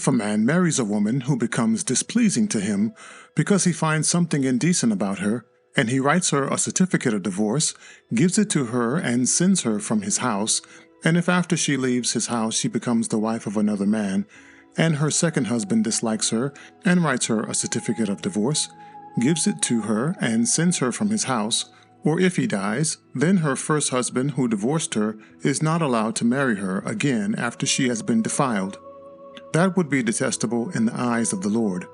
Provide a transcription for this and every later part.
a man marries a woman who becomes displeasing to him because he finds something indecent about her, and he writes her a certificate of divorce, gives it to her, and sends her from his house, and if after she leaves his house she becomes the wife of another man, and her second husband dislikes her and writes her a certificate of divorce, gives it to her, and sends her from his house, or if he dies, then her first husband who divorced her is not allowed to marry her again after she has been defiled. That would be detestable in the eyes of the Lord.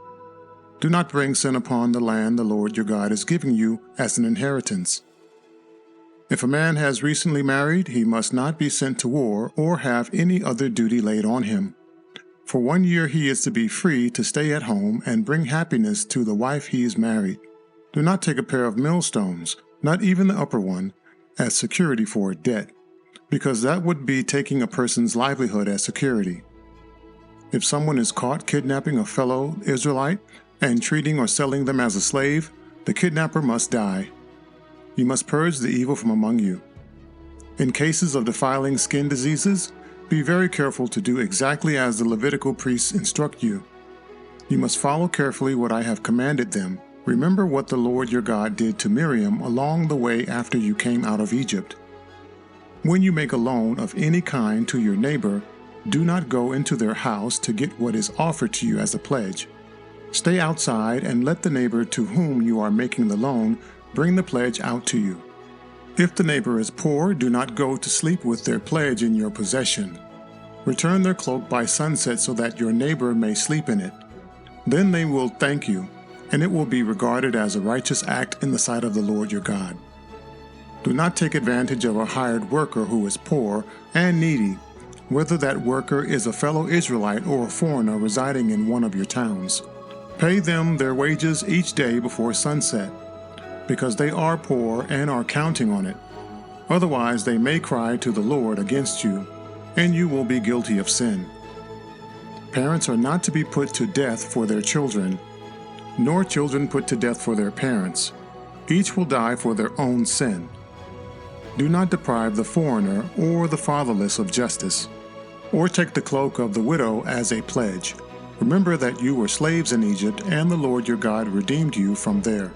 Do not bring sin upon the land the Lord your God is giving you as an inheritance. If a man has recently married, he must not be sent to war or have any other duty laid on him. For 1 year he is to be free to stay at home and bring happiness to the wife he is married. Do not take a pair of millstones, not even the upper one, as security for a debt, because that would be taking a person's livelihood as security. If someone is caught kidnapping a fellow Israelite and treating or selling them as a slave, the kidnapper must die. You must purge the evil from among you. In cases of defiling skin diseases, be very careful to do exactly as the Levitical priests instruct you. You must follow carefully what I have commanded them. Remember what the Lord your God did to Miriam along the way after you came out of Egypt. When you make a loan of any kind to your neighbor, do not go into their house to get what is offered to you as a pledge. Stay outside and let the neighbor to whom you are making the loan bring the pledge out to you. If the neighbor is poor, do not go to sleep with their pledge in your possession. Return their cloak by sunset so that your neighbor may sleep in it. Then they will thank you, and it will be regarded as a righteous act in the sight of the Lord your God. Do not take advantage of a hired worker who is poor and needy, whether that worker is a fellow Israelite or a foreigner residing in one of your towns. Pay them their wages each day before sunset, because they are poor and are counting on it. Otherwise they may cry to the Lord against you, and you will be guilty of sin. Parents are not to be put to death for their children, nor children put to death for their parents. Each will die for their own sin. Do not deprive the foreigner or the fatherless of justice, or take the cloak of the widow as a pledge. Remember that you were slaves in Egypt, and the Lord your God redeemed you from there.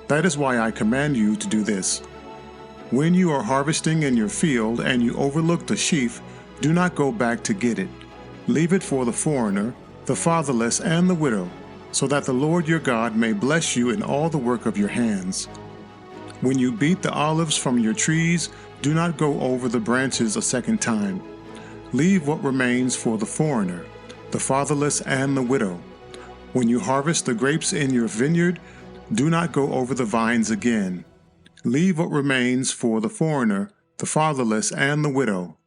That is why I command you to do this. When you are harvesting in your field and you overlook the sheaf, do not go back to get it. Leave it for the foreigner, the fatherless, and the widow, so that the Lord your God may bless you in all the work of your hands. When you beat the olives from your trees, do not go over the branches a second time. Leave what remains for the foreigner, the fatherless, and the widow. When you harvest the grapes in your vineyard, do not go over the vines again. Leave what remains for the foreigner, the fatherless, and the widow.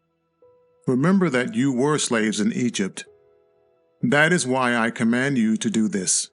Remember that you were slaves in Egypt. That is why I command you to do this.